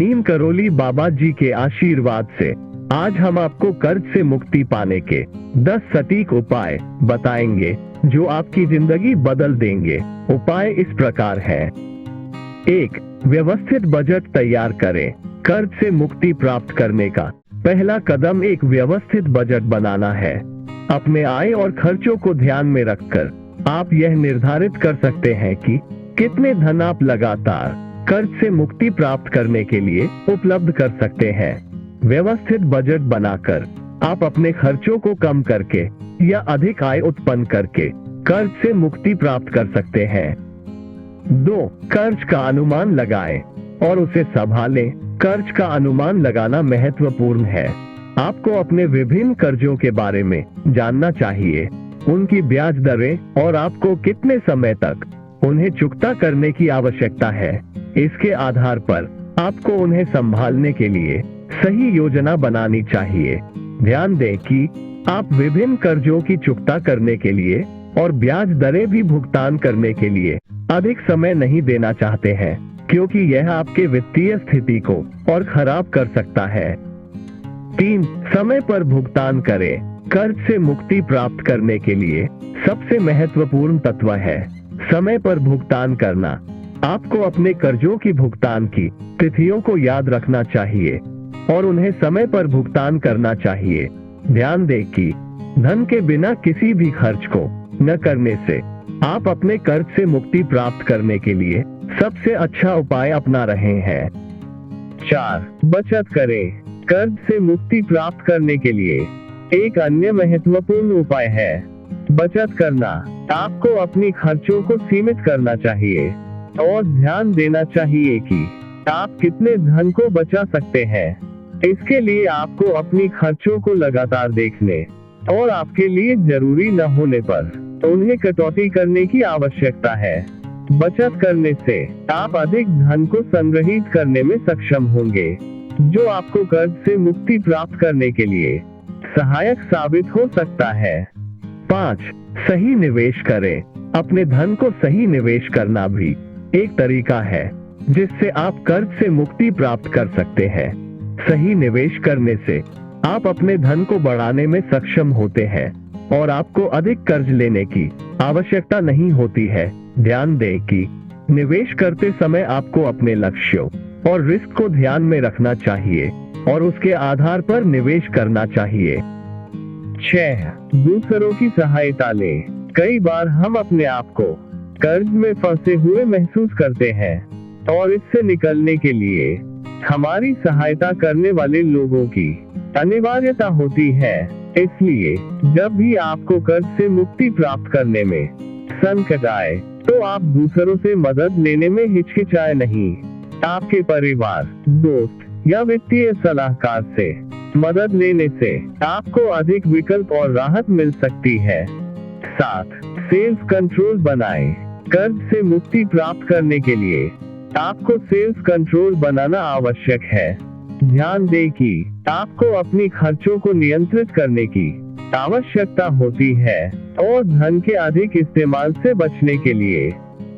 नीम करोली बाबा जी के आशीर्वाद से आज हम आपको कर्ज से मुक्ति पाने के 10 सटीक उपाय बताएंगे जो आपकी जिंदगी बदल देंगे। उपाय इस प्रकार हैं। 1. व्यवस्थित बजट तैयार करें। कर्ज से मुक्ति प्राप्त करने का पहला कदम एक व्यवस्थित बजट बनाना है। अपने आय और खर्चों को ध्यान में रखकर आप यह निर्धारित कर सकते हैं कि कितने धन आप लगातार कर्ज से मुक्ति प्राप्त करने के लिए उपलब्ध कर सकते हैं। व्यवस्थित बजट बनाकर आप अपने खर्चों को कम करके या अधिक आय उत्पन्न करके कर्ज से मुक्ति प्राप्त कर सकते हैं। 2. कर्ज का अनुमान लगाएं और उसे संभालें। कर्ज का अनुमान लगाना महत्वपूर्ण है। आपको अपने विभिन्न कर्जों के बारे में जानना चाहिए, उनकी ब्याज दरें और आपको कितने समय तक उन्हें चुकता करने की आवश्यकता है। इसके आधार पर आपको उन्हें संभालने के लिए सही योजना बनानी चाहिए। ध्यान दें कि आप विभिन्न कर्जों की चुकता करने के लिए और ब्याज दरें भी भुगतान करने के लिए अधिक समय नहीं देना चाहते हैं, क्योंकि यह आपके वित्तीय स्थिति को और खराब कर सकता है। 3. समय पर भुगतान करें। कर्ज से मुक्ति प्राप्त करने के लिए सबसे महत्वपूर्ण तत्व है समय पर भुगतान करना। आपको अपने कर्जों की भुगतान की तिथियों को याद रखना चाहिए और उन्हें समय पर भुगतान करना चाहिए। ध्यान दें कि धन के बिना किसी भी खर्च को न करने से आप अपने कर्ज से मुक्ति प्राप्त करने के लिए सबसे अच्छा उपाय अपना रहे हैं। 4. बचत करें। कर्ज से मुक्ति प्राप्त करने के लिए एक अन्य महत्वपूर्ण उपाय है बचत करना। आपको अपनी खर्चों को सीमित करना चाहिए और ध्यान देना चाहिए कि आप कितने धन को बचा सकते हैं। इसके लिए आपको अपनी खर्चों को लगातार देखने और आपके लिए जरूरी न होने पर उन्हें कटौती करने की आवश्यकता है। बचत करने से आप अधिक धन को संग्रहित करने में सक्षम होंगे, जो आपको कर्ज से मुक्ति प्राप्त करने के लिए सहायक साबित हो सकता है। 5. सही निवेश करें। अपने धन को सही निवेश करना भी एक तरीका है जिससे आप कर्ज से मुक्ति प्राप्त कर सकते हैं। सही निवेश करने से आप अपने धन को बढ़ाने में सक्षम होते हैं और आपको अधिक कर्ज लेने की आवश्यकता नहीं होती है। ध्यान दें कि निवेश करते समय आपको अपने लक्ष्यों और रिस्क को ध्यान में रखना चाहिए और उसके आधार पर निवेश करना चाहिए। 6. दूसरों की सहायता लें। कई बार हम अपने आप को कर्ज में फंसे हुए महसूस करते हैं और इससे निकलने के लिए हमारी सहायता करने वाले लोगों की अनिवार्यता होती है। इसलिए जब भी आपको कर्ज से मुक्ति प्राप्त करने में संकट आए तो आप दूसरों से मदद लेने में हिचकिचाए नहीं। आपके परिवार, दोस्त या वित्तीय सलाहकार से मदद लेने से आपको अधिक विकल्प और राहत मिल सकती है। 7. सेल्फ कंट्रोल बनाएं। कर्ज से मुक्ति प्राप्त करने के लिए आपको सेल्फ कंट्रोल बनाना आवश्यक है। ध्यान दें कि आपको अपनी खर्चों को नियंत्रित करने की आवश्यकता होती है और धन के अधिक इस्तेमाल से बचने के लिए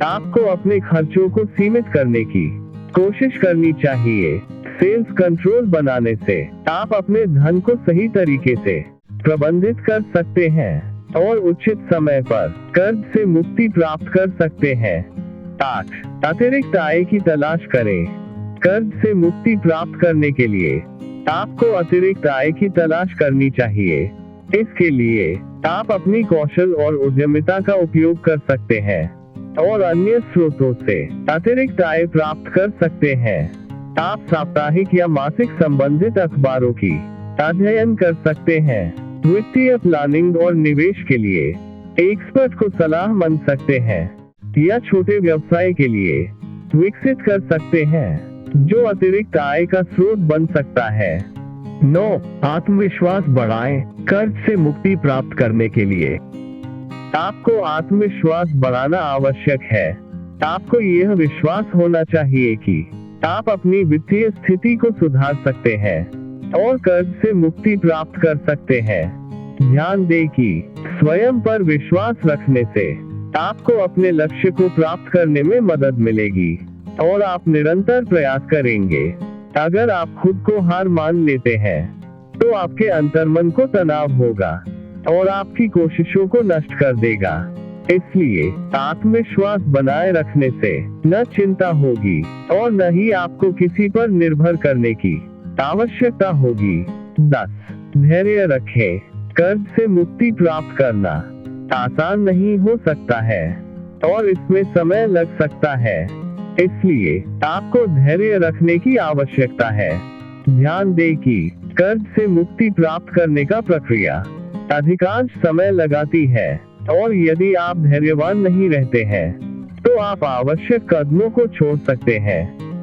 आपको अपने खर्चों को सीमित करने की कोशिश करनी चाहिए। सेल्फ कंट्रोल बनाने से आप अपने धन को सही तरीके से प्रबंधित कर सकते हैं और उचित समय पर कर्ज से मुक्ति प्राप्त कर सकते हैं। 8. अतिरिक्त आय की तलाश करें। कर्ज से मुक्ति प्राप्त करने के लिए आपको अतिरिक्त आय की तलाश करनी चाहिए। इसके लिए आप अपनी कौशल और उद्यमिता का उपयोग कर सकते हैं और अन्य स्रोतों से अतिरिक्त आय प्राप्त कर सकते हैं। आप साप्ताहिक या मासिक संबंधित अखबारों की अध्ययन कर सकते हैं। वित्तीय प्लानिंग और निवेश के लिए एक्सपर्ट को सलाह मांग सकते हैं या छोटे व्यवसाय के लिए विकसित कर सकते हैं जो अतिरिक्त आय का स्रोत बन सकता है। 9. आत्मविश्वास बढ़ाएं। कर्ज से मुक्ति प्राप्त करने के लिए आपको आत्मविश्वास बढ़ाना आवश्यक है। आपको यह विश्वास होना चाहिए कि आप अपनी वित्तीय स्थिति को सुधार सकते हैं और कर्ज से मुक्ति प्राप्त कर सकते हैं। ध्यान दें कि स्वयं पर विश्वास रखने से आपको अपने लक्ष्य को प्राप्त करने में मदद मिलेगी और आप निरंतर प्रयास करेंगे अगर आप खुद को हार मान लेते हैं तो आपके अंतर्मन को तनाव होगा और आपकी कोशिशों को नष्ट कर देगा। इसलिए आत्मविश्वास बनाए रखने से न चिंता होगी और न ही आपको किसी पर निर्भर करने की आवश्यकता होगी। 10. धैर्य रखें। कर्ज से मुक्ति प्राप्त करना आसान नहीं हो सकता है और इसमें समय लग सकता है, इसलिए आपको धैर्य रखने की आवश्यकता है। ध्यान दें कि कर्ज से मुक्ति प्राप्त करने का प्रक्रिया अधिकांश समय लगाती है और यदि आप धैर्यवान नहीं रहते हैं तो आप आवश्यक कदमों को छोड़ सकते हैं।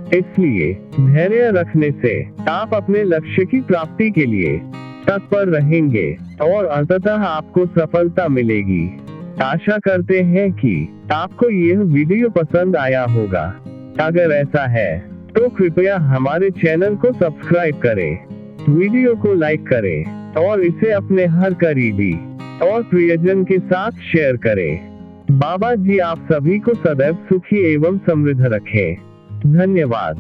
इसलिए धैर्य रखने से आप अपने लक्ष्य की प्राप्ति के लिए तत्पर रहेंगे और अंततः आपको सफलता मिलेगी। आशा करते हैं कि आपको यह वीडियो पसंद आया होगा। अगर ऐसा है तो कृपया हमारे चैनल को सब्सक्राइब करें, वीडियो को लाइक करें और इसे अपने हर करीबी और प्रियजन के साथ शेयर करें। बाबा जी आप सभी को सदैव सुखी एवं समृद्ध रखें। धन्यवाद।